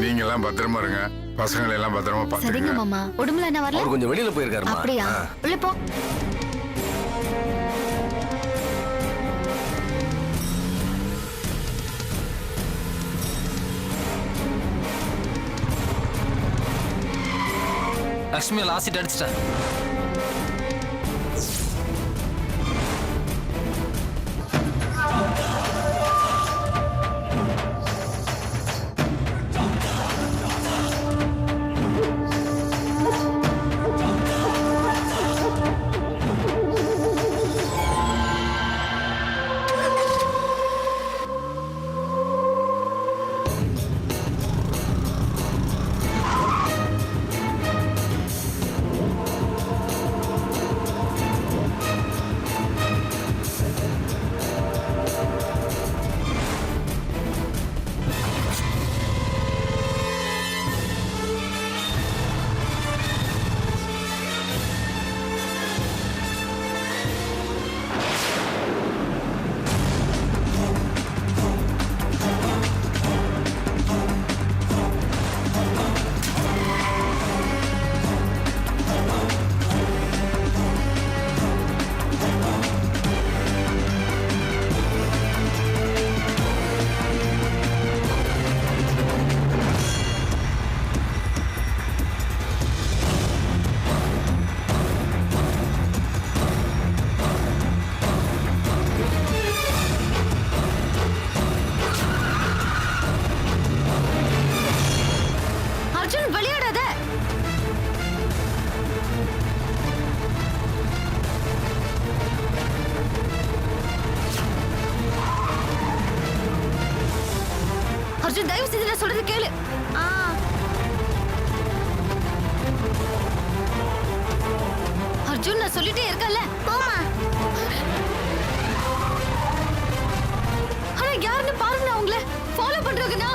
நீங்க எல்லாம் பத்திரமா இருங்க, பசங்களை எல்லாம் பத்திரமா சரிங்க பாத்துக்கங்க. மாமா. உடம்புல என்ன வரல? அவர் கொஞ்சம் வெளியில போயிருக்காருமா. அப்படியா? உள்ள போ. லக்ஷ்மி ஆசிட் அடிச்சிட்டா. அர்ஜுன் விளையாடாத. அர்ஜுன் தயவு செய்து நான் சொல்றது கேளு. அர்ஜுன் நான் சொல்லிட்டே இருக்கல. போமா. ஆனா யாருன்னு பாருங்க, அவங்கள ஃபாலோ பண்றாங்கனா.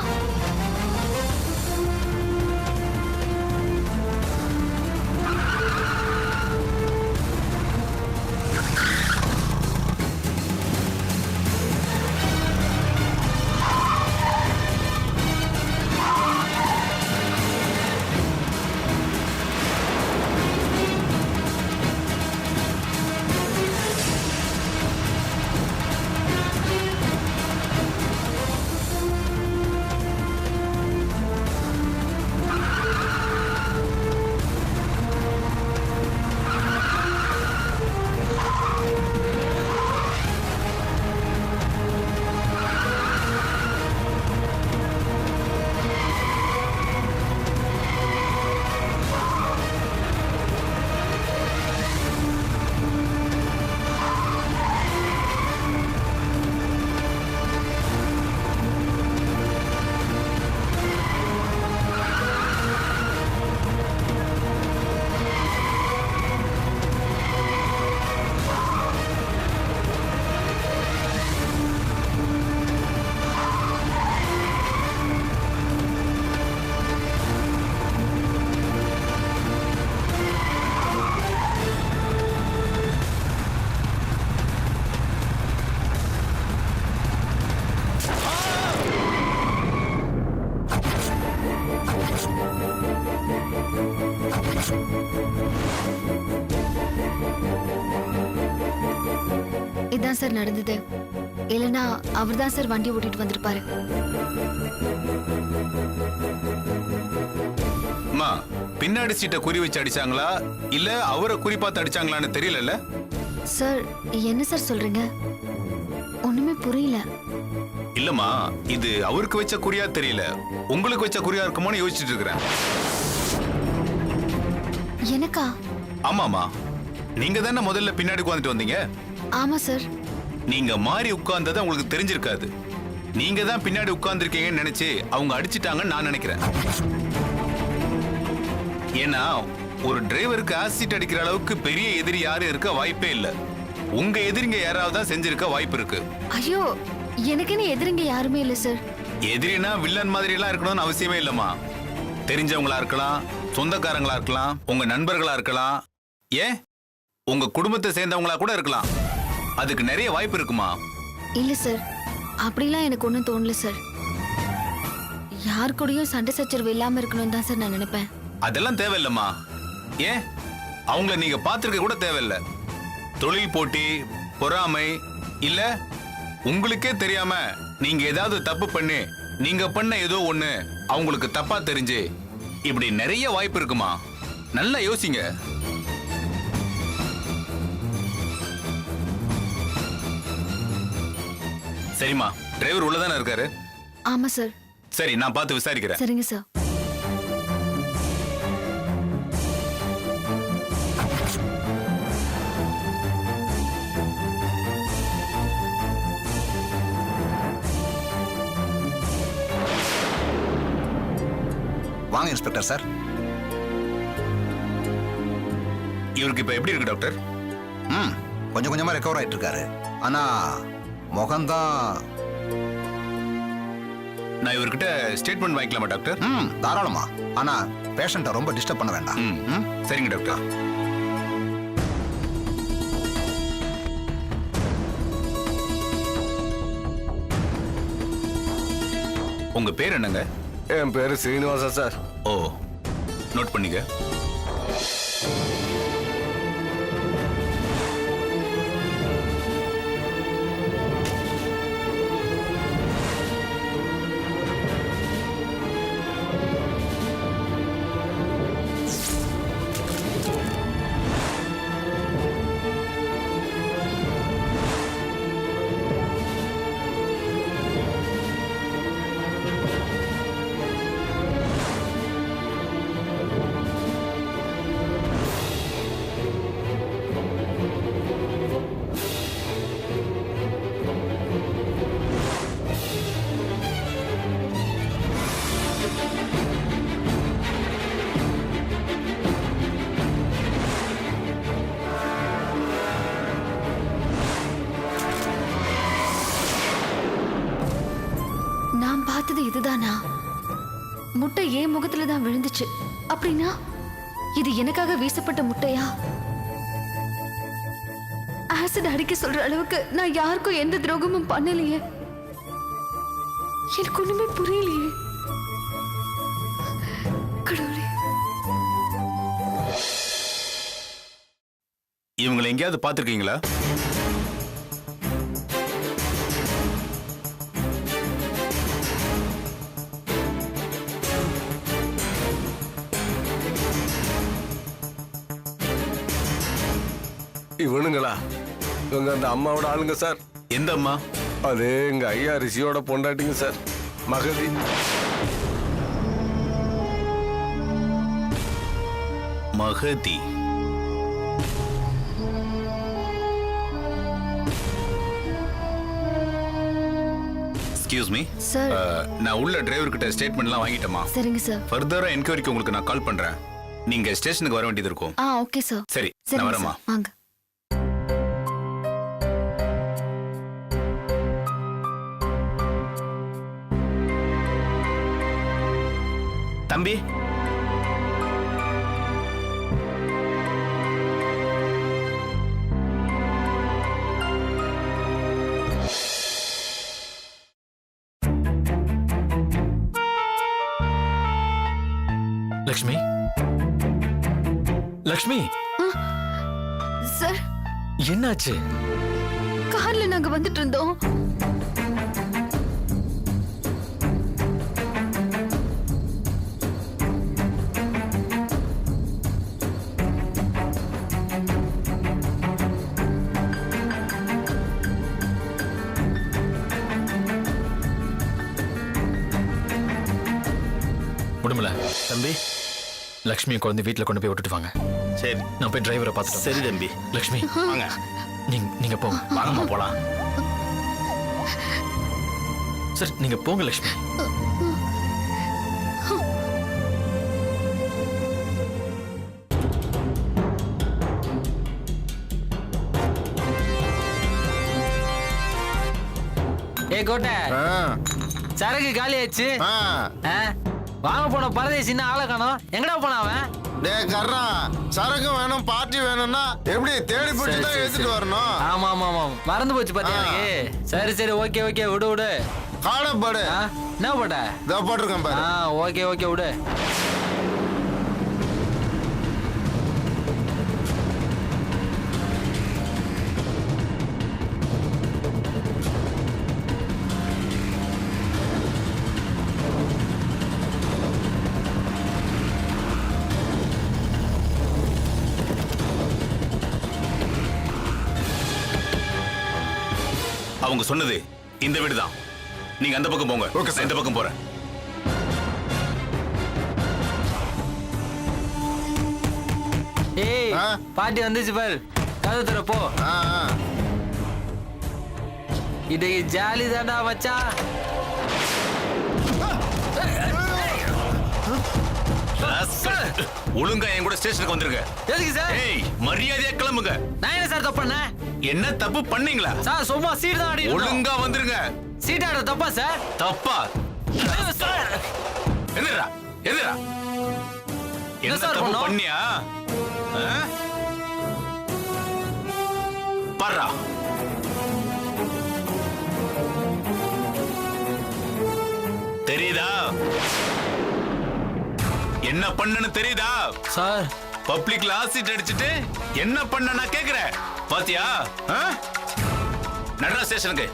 இதான் சார் நடந்தது. இல்லனா அவர்தான் சார் வண்டி ஓட்டிட்டு வந்திருப்பாரு. அம்மா, பின்னாடி சீட்டை குறி வச்சு அடிச்சாங்களா இல்ல அவரை குறி பார்த்து அடிச்சாங்களான்னு தெரியல. சார் என்ன சார் சொல்றீங்க? ஒண்ணுமே புரியல. இல்லம்மா, இது அவருக்கு வச்ச குறியா தெரியல, உங்களுக்கு வச்ச குறியா இருக்குமோன்னு யோசிச்சுட்டு இருக்கிறேன். எனக்கா? ஆமாமா, நீங்க தானே முதல்ல பின்னாடி உட்காந்துட்டு வந்தீங்க. ஆமா சார். நீங்க மாறி உட்கார்ந்தது உங்களுக்கு தெரிஞ்சிருக்காது. நீங்க தான் பின்னாடி உட்கார்ந்துருக்கீங்கன்னு நினைச்சு அவங்க அடிச்சிட்டாங்கன்னு நான் நினைக்கிறேன். ஏன்னா ஒரு டிரைவருக்கு ஆசிட் அடிக்கிற அளவுக்கு பெரிய எதிரி யாரும் இருக்க வாய்ப்பே இல்ல. உங்க எதிரிங்க யாராவது தான் செஞ்சிருக்க வாய்ப்பு இருக்கு. ஐயோ, எனக்குன்னு எதிரிங்க யாருமே இல்ல சார். எதிரினா வில்லன் மாதிரி எல்லாம் இருக்கணும்னு அவசியமே இல்லம்மா. தெரிஞ்சவங்களா இருக்கலாம், சொந்தக்காரங்களா இருக்கலாம், உங்க நண்பர்களா இருக்கலாம், ஏன் உங்க குடும்பத்தை சேர்ந்தவங்களா கூட இருக்கலாம். அதுக்கு நிறைய வாய்ப்பு இருக்குமா. இல்ல சார், அப்படிலாம் எனக்கு ஒன்றும் தோணல சார். யார் கூடயும் சண்டை சச்சரவு இல்லாம இருக்கணும் தான் சார் நான் நினைப்பேன். அதெல்லாம் தேவையில்லம்மா. ஏன் அவங்கள நீங்க பார்த்திருக்க கூட தேவையில்ல. தொழில் போட்டி, பொறாமை, இல்ல உங்களுக்கே தெரியாம நீங்க ஏதாவது தப்பு பண்ணி நீங்க பண்ண ஏதோ ஒண்ணு அவங்களுக்கு தப்பா தெரிஞ்சு இப்படி நிறைய வாய்ப்பு இருக்குமா. நல்லா யோசிங்க. சரிம்மா, டிரைவர் உள்ளதானே இருக்காரு? ஆமா சார். சரி, நான் பார்த்து விசாரிக்கிறேன். சரிங்க சார். வாங்க இன்ஸ்பெக்டர் சார். இவருக்கு இப்ப எப்படி இருக்கு டாக்டர்? கொஞ்சம் கொஞ்சமா ரெக்கவர் ஆயிட்டு இருக்காரு. ஆனா முகம்தான். நான் இவர்கிட்ட ஸ்டேட்மெண்ட் வாங்கிக்கலாமா டாக்டர்? தாராளமா. ஆனா பேஷண்ட்டை ரொம்ப டிஸ்டர்ப் பண்ண வேண்டாம். சரிங்க டாக்டர். உங்க பேர் என்னங்க? என் பேரு ஸ்ரீனிவாசா சார். ஓ, நோட் பண்ணிக்க. நான் பார்த்தது இதுதானா? முட்டை ஏன் முகத்துல தான் விழுந்துச்சு அப்படின்னா இது எனக்காக வீசப்பட்ட முட்டையா? ஆசிட் அடிக்க சொல்ற அளவுக்கு நான் யாருக்கும் எந்த துரோகமும் பண்ணலையே. எனக்கு ஒண்ணுமே புரியலையே. கடவுளே. இவங்களை எங்கேயாவது பார்த்திருக்கீங்களா? இவனுங்களா? இவங்க அந்த அம்மாவோட ஆளுங்க சார். எந்த அம்மா? அது எங்க ஐயா ரிஷியோட பொண்டாட்டிங்க sir, Mahathi. Mahathi. Excuse me sir. நான் உள்ள டிரைவர் கிட்ட ஸ்டேட்மெண்ட்லாம் வாங்கிட்டேமா. சரிங்க சார். ஃபர்தரா என்கொயரிக்கு உங்களுக்கு நான் கால் பண்றேன். நீங்க ஸ்டேஷனுக்கு வர வேண்டியது இருக்கும். Okay sir. சரி, நான் சரிங்க வரேம்மா. சார். வாங்க. தம்பி, லக்ஷ்மி, லக்ஷ்மி, சார், என்னாச்சு? கார்ல நாங்க வந்துட்டு இருந்தோம். முடியல தம்பி. லக்ஷ்மியை குழந்தை வீட்டுல கொண்டு போய் விட்டுட்டு வாங்க. சரி, நான் போய் டிரைவரை பார்த்துட்டு. சரி தம்பி. லக்ஷ்மி, வாங்க. நீங்க போங்க. வாங்கம்மா, போலாம். சரி, நீங்க போங்க லக்ஷ்மி. ஏ கோட்டை, சரக்கு காலி ஆச்சு. வாங்க போன பரதேசி இன்னும் ஆளை காணோம். எங்கடா போன அவன்? டேய் கர்றா, சரக்கு வேணும் பார்ட்டி வேணும்னா எப்படி தேடி பிடிச்சி தான் எடுத்துட்டு வரணும். ஆமா ஆமா ஆமா மறந்து போச்சு பாத்தியா எனக்கு. சரி சரி ஓகே ஓகே விடு விடு. காடை பாடு. என்ன போட்ட? இதோ போட்டிருக்கேன் பாரு. ஓகே ஓகே விடு. அவங்க சொன்னது இந்த வீடு தான். நீங்க அந்த பக்கம் போங்க. Okay sir. இந்த பக்கம் போறேன். ஏய் பாட்டி வந்துச்சு பாரு. கதை தர போ. இது ஜாலி தாண்டா மச்சான். ஒழுங்கா என் கூட ஸ்டேஷனுக்கு வந்துருங்க. எதுக்கு சார்? ஏய் மரியாதையா கிளம்புங்க. நான் என்ன சார் தப்பு பண்ணேன்? என்ன தப்பு பண்ணீங்களா? சார் சும்மா சீட் தான் ஆடி. ஒழுங்கா வந்துருங்க. சீட் ஆட தப்பா சார்? தப்பா? சார் எதிரா எதிரா என்ன சார் தப்பு பண்ணோம்? பண்ணியா? பாரா தெரியுதா? என்ன பண்ணனு தெரியுதா? சார் பப்ளிக்ல ஆசிட் அடிச்சிட்டு என்ன பண்ண நான் கேக்குறேன். பாத்தியா? நடரா ஸ்டேஷனுக்கு.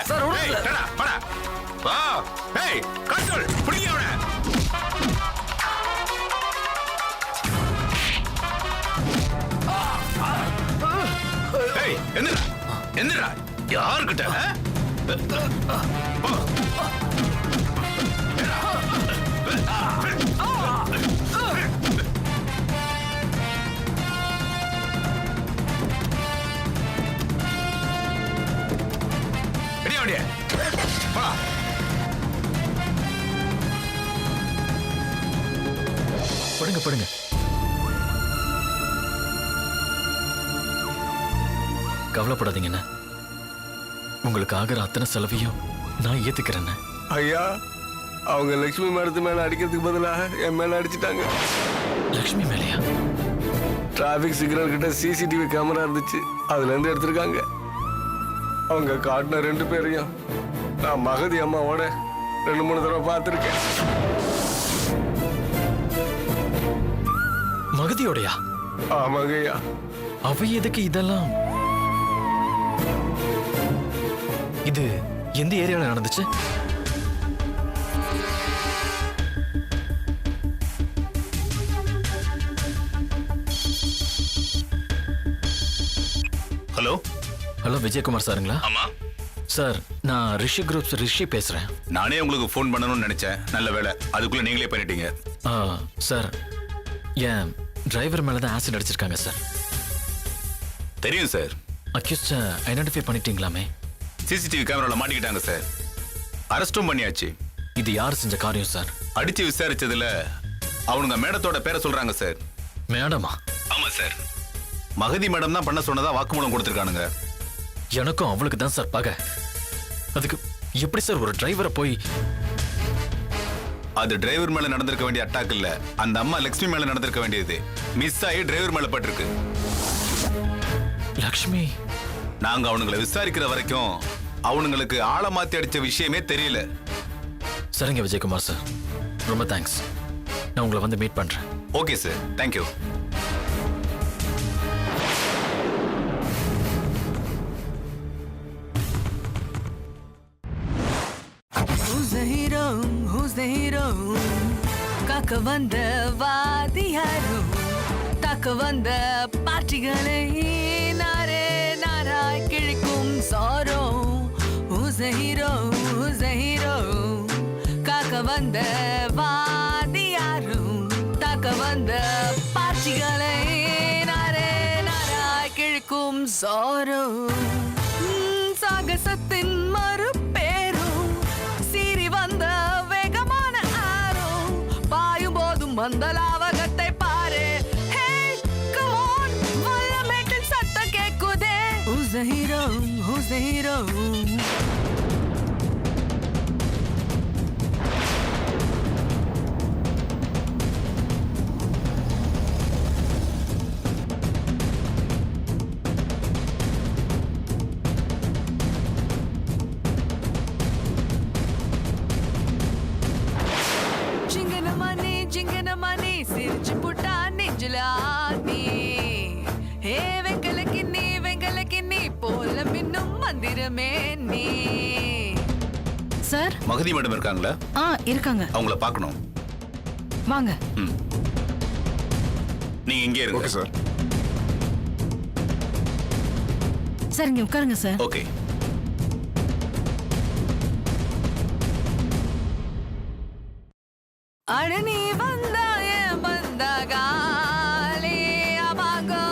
சார், விடுங்க என்னடா யாருக்கிட்ட? படுங்க படுங்க. கவலைப்படாதீங்கண்ணா. உங்களுக்கு ஆகிற அத்தனை செலவையும் நான் ஏத்துக்கிறேன். ஐயா அவங்க லட்சுமி மேடத்து மேல அடிக்கிறதுக்கு பதிலாக என் மேல அடிச்சிட்டாங்க. லட்சுமி மேலையா? டிராபிக் சிக்னல் கிட்ட சிசிடிவி கேமரா இருந்துச்சு, அதுல இருந்து எடுத்திருக்காங்க. அவங்க காட்டின 2 பேரையும் நான் மகதி அம்மாவோட 2-3 தடவை பார்த்துருக்கேன். மகதியோடையா? ஆமாங்க ஐயா. அவ எதுக்கு இதெல்லாம்? இது எந்த ஏரியால நடந்துச்சு? ஹலோ ஹலோ விஜயகுமார் சாருங்களா? ஆமா சார், நான் ரிஷி குரூப்ஸ் ரிஷி பேசுறேன். நானே உங்களுக்கு ஃபோன் பண்ணணும்னு நினைச்சேன். நல்ல வேலை, அதுக்குள்ள நீங்களே பண்ணிட்டீங்க. சார், என் டிரைவர் மேல தான் ஆசிட் அடிச்சிருக்காங்க சார். தெரியும் சார். அக்யூஸ்ட ஐடென்டிஃபை பண்ணிட்டீங்களாமே? சிசிடிவி கேமரால மாட்டிக்கிட்டாங்க சார். அரெஸ்டும் பண்ணியாச்சு. இது யார் செஞ்ச காரியம் சார்? அடிச்சு விசாரிச்சதுல அவனுங்க மேடத்தோட பேரை சொல்றாங்க சார். மேடமா? ஆமா சார். மகதி மேடம் தான் பண்ண சொன்னதா வாக்குமூலம் கொடுத்திருக்கானுங்க. எனக்கும் அவளுக்கு தான் சார் பகை. அதுக்கு எப்படி சார் ஒரு டிரைவரை போய்? அது டிரைவர் மேல நடந்திருக்க வேண்டிய அட்டாக் இல்ல, அந்த அம்மா லட்சுமி மேல நடந்திருக்க வேண்டியது. மிஸ் ஆகி டிரைவர் மேல பட்டிருக்கு. லக்ஷ்மி? நாங்க அவனுங்களை விசாரிக்கிற வரைக்கும் அவனுங்களுக்கு ஆள மாத்தி அடிச்ச விஷயமே தெரியல. சரிங்க விஜயகுமார் சார், ரொம்ப தேங்க்ஸ். நான் உங்களை வந்து மீட் பண்றேன். Okay sir, thank you. Who's the hero? காக்க வந்த வாதியாரும் தாக்க வந்த பாட்டிகளை நாரே நாராய் கிழிக்கும் சாரோ. Who's the hero? காக்க வந்த வாதியாரும் தாக்க வந்த பாட்டிகளை நாரே நாராய் கிழிக்கும் சாரோ. சாகசத்தின் மறுபேரும் சீறி வந்த வேகமான ஆரோ. பாயும் போதும் வந்த லாவகத்தை பாரு. Hey, come on, வல்லமேட்டில் சத்தம் கேக்குதே. Who's the hero? ஹே வெங்கல கிண்ணி போல மின்னும் மந்திரமே நீ. சார் மகதி மேடம் இருக்காங்களா? இருக்காங்க. அவங்கள பார்க்கணும். வாங்க. நீங்க இங்கே இருங்க. Okay sir. சார் இங்க உட்காருங்க சார். ஓகே. அடனி வந்தாய வந்தகாலே அமாகோ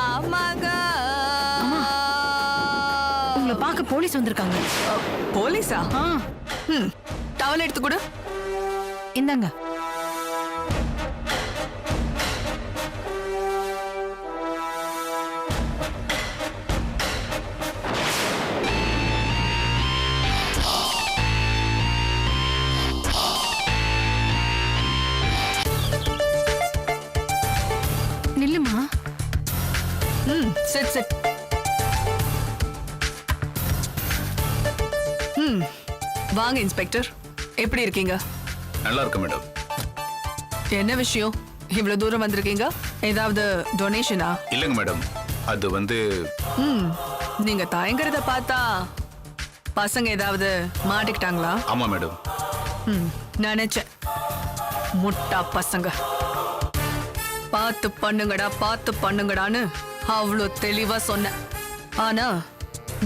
அமாகோ. உங்களை பார்க்க போலீஸ் வந்திருக்காங்க. போலீஸா? டவல் எடுத்து கொடு. இந்தாங்க. நில்லுமா. Sit sit. வாங்க இன்ஸ்பெக்டர், எப்படி இருக்கீங்க? நல்லா இருக்கு மேடம். என்ன விஷயம் இவ்வளவு தூரம் வந்திருக்கீங்க? ஏதாவது டொனேஷனா? இல்லைங்க மேடம், அது வந்து நீங்க தயங்குறத பார்த்தா பசங்க ஏதாவது மாட்டிக்கிட்டாங்களா? ஆமா மேடம். நினைச்சேன். முட்டா பசங்க. பார்த்து பண்ணுங்கடான்னு அவ்வளோ தெளிவா சொன்னேன். ஆனா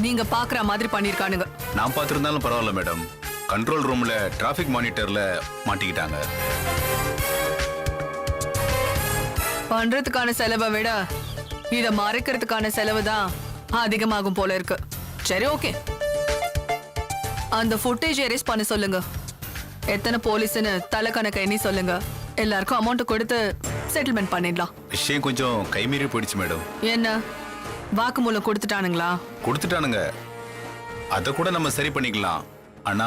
நீங்க பாக்குற மாதிரி பண்ணிருக்கானுங்க. நான் பார்த்துருந்தாலும் பரவாயில்ல மேடம், கண்ட்ரோல் ரூம்ல டிராஃபிக் மானிட்டர்ல மாட்டிக்கிட்டாங்க. பண்றதுக்கான செலவை விட இத மறைக்கிறதுக்கான செலவு தான் அதிகமாகும் போல இருக்கு. சரி ஓகே, அந்த ஃபுட்டேஜ் எரேஸ் பண்ண சொல்லுங்க. எத்தனை போலீஸ்னு தலை கணக்கு எண்ணி சொல்லுங்க. எல்லாருக்கும் அமௌண்ட் கொடுத்து செட்டில்மெண்ட் பண்ணிடலாம். விஷயம் கொஞ்சம் கைமீறி போயிடுச்சு மேடம். என்ன வாக்குமூலம் கொடுத்துட்டானுங்களா? கொடுத்துட்டானுங்க, அதை கூட நம்ம சரி பண்ணிக்கலாம். ஆனா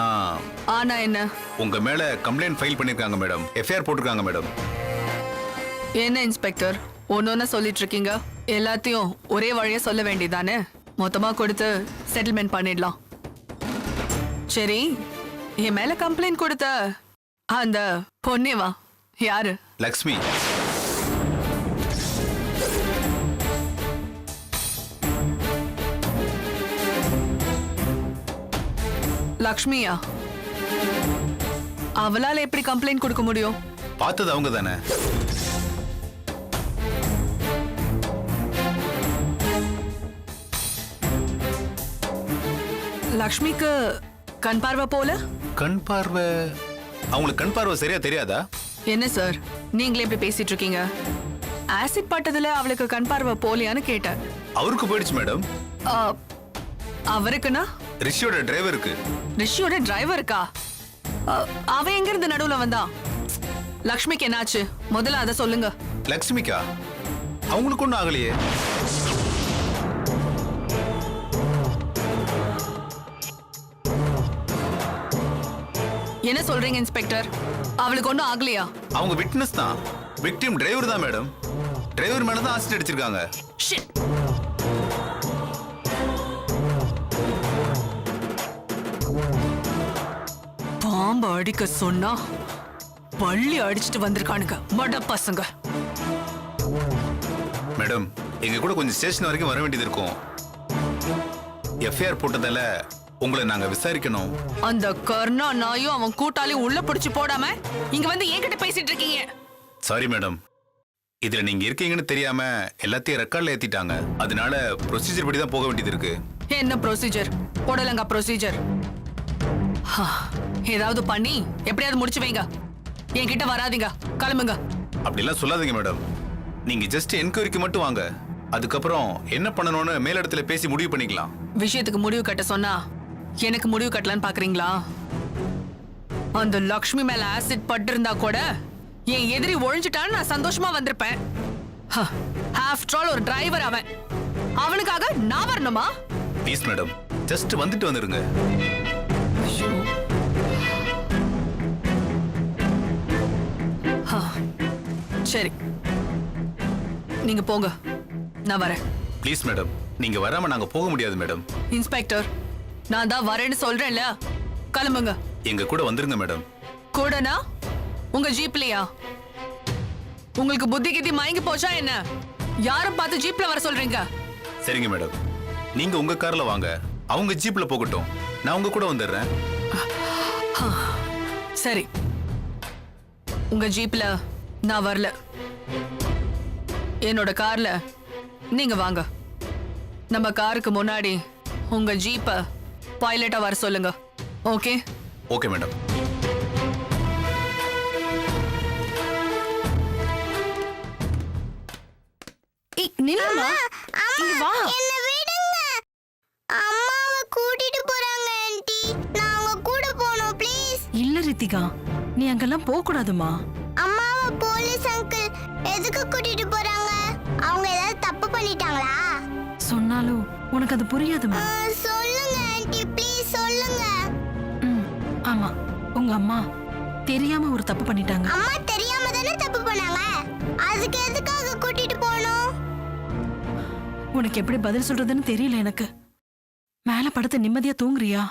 ஆனா என்ன? உங்க மேல கம்ப்ளைண்ட் ஃபைல் பண்ணிருக்காங்க மேடம், எஃப்ஐஆர் போட்டிருக்காங்க மேடம். என்ன இன்ஸ்பெக்டர் ஒன்னொன்னு சொல்லிட்டு இருக்கீங்க? எல்லாத்தையும் ஒரே வழியா சொல்ல வேண்டியதானே? மொத்தமா கொடுத்து செட்டில்மெண்ட் பண்ணிடலாம். சரி, என் மேல கம்ப்ளைண்ட் கொடுத்த அந்த பொண்ணேவா யாரு? லக்ஷ்மி. லக்ஷ்மியா? அவளால எப்படி கம்ப்ளைண்ட் கொடுக்க முடியும்? பார்த்தது அவங்க தானே. லக்ஷ்மிக்கு கண் பார்வை போல? கண் பார்வை? அவங்களுக்கு கண் பார்வை சரியா தெரியாதா? என்ன சார் நீங்களே எப்படி பேசிட்டு இருக்கீங்க? ஆசிட் பட்டதுல அவளுக்கு கண் பார்வை போலியான்னு கேட்டேன். அவருக்கு போயிடுச்சு மேடம். அவருக்குன்னா? ரிஷியோட டிரைவருக்கு. ரிஷியோட டிரைவருக்கா? அவன் எங்க இருந்து நடுவுல வந்தான்? லக்ஷ்மிக்கு என்னாச்சு முதல்ல அத சொல்லுங்க. லக்ஷ்மிக்கா? அவங்களுக்கு ஒன்றும் ஆகலையே. என்ன சொல்றீங்க இன்ஸ்பெக்டர்? அவளுக்கு ஒன்றும் ஆகலையா? அவங்க விட்னஸ் தான், விக்டிம் டிரைவர் தான் மேடம். டிரைவர் மேல தான் ஆசிட் அடிச்சிருக்காங்க. Shit. பாம்பு அடிக்க சொன்னா பள்ளி அடிச்சிட்டு வந்திருக்கானுங்க மட பசங்க. மேடம், எங்க கூட கொஞ்சம் ஸ்டேஷன் வரைக்கும் வர வேண்டியது இருக்கும். எஃப்ஐஆர் போட்டதால உங்களை நாங்க விசாரிக்கணும். அந்த கர்ணா நாயும் அவன் கூட்டாளியும் உள்ள பிடிச்சு போடாம இங்க வந்து என்கிட்ட பேசிட்டு இருக்கீங்க. சாரி மேடம், இதுல நீங்க இருக்கீங்கன்னு தெரியாம எல்லாத்தையும் ரெக்கார்ட்ல ஏத்திட்டாங்க. அதனால ப்ரொசீஜர் படி தான் போக வேண்டியது இருக்கு. என்ன ப்ரொசீஜர்? போடலங்க ப்ரொசீஜர். ஏதாவது பண்ணி எப்படியாவது முடிச்சு வைங்க. என்கிட்ட வராதீங்க, கிளம்புங்க. அப்படிலாம் சொல்லாதீங்க மேடம், நீங்க ஜஸ்ட் என்கொயரிக்கு மட்டும் வாங்க. அதுக்கப்புறம் என்ன பண்ணணும்னு மேலிடத்துல பேசி முடிவு பண்ணிக்கலாம். விஷயத்துக்கு முடிவு கட்ட சொன்னா எனக்கு முடிவு கட்டலான்னு பாக்குறீங்களா? அந்த லக்ஷ்மி மேல ஆசிட் பட்டு இருந்தா கூட என் எதிரி ஒழிஞ்சிட்டான்னு நான் சந்தோஷமா வந்திருப்பேன். ஆஃப்டர் ஆல் ஒரு டிரைவர் அவன். அவனுக்காக நான் வரணுமா? ப்ளீஸ் மேடம், ஜஸ்ட் வந்துட்டு வந்துருங்க. சரி, நீங்க போங்க, நான் வரேன். ப்ளீஸ் மேடம், நீங்க வராம நாங்க போக முடியாது மேடம். இன்ஸ்பெக்டர், நான் தான் வரேன்னு சொல்றேன்ல, கிளம்புங்க. எங்க கூட வந்துருங்க மேடம். கூடனா? உங்க ஜீப்லயா? உங்களுக்கு புத்தி கித்தி மயங்கி போச்சா என்ன? யாரும் பார்த்து ஜீப்ல வர சொல்றீங்க? சரிங்க மேடம், நீங்க உங்க கார்ல வாங்க, அவங்க ஜீப்ல போகட்டும், நான் உங்க கூட வந்துடுறேன். சரி, உங்க ஜீப்ல நான் வரல, என்னோட கார்ல நீங்க வாங்க. நம்ம காருக்கு முன்னாடி உங்க ஜீப்ப பைலட்டா வர சொல்லுங்க. ஓகே? Okay madam. நில்லுமா, இங்க வா. என்ன விடுங்க. அம்மாவை கூட்டிட்டு போறாங்க ஆன்ட்டி. நான் அவங்க கூட போணும் ப்ளீஸ். இல்ல ரித்திகா, நீ அங்கெல்லாம் போக கூடாதுமா. அம்மாவை போலீஸ் அங்கிள் எதுக்கு கூட்டிட்டு போறாங்க? அவங்க ஏதாவது தப்பு பண்ணிட்டாங்களா? சொன்னாலும் உனக்கு அது புரியாதுமா. சொல்லுங்க ஆன்ட்டி ப்ளீஸ் சொல்லுங்க. ஆமா, உங்க அம்மா தெரியாம ஒரு தப்பு பண்ணிட்டாங்க. அம்மா தெரியாம தானே தப்பு பண்ணாங்க. அதுக்கு எதுக்காக கூட்டிட்டு போணும்? உனக்கு எப்படி பதில் சொல்றதுன்னு தெரியல எனக்கு. மேல படுத்து நிம்மதியா தூங்குறியா?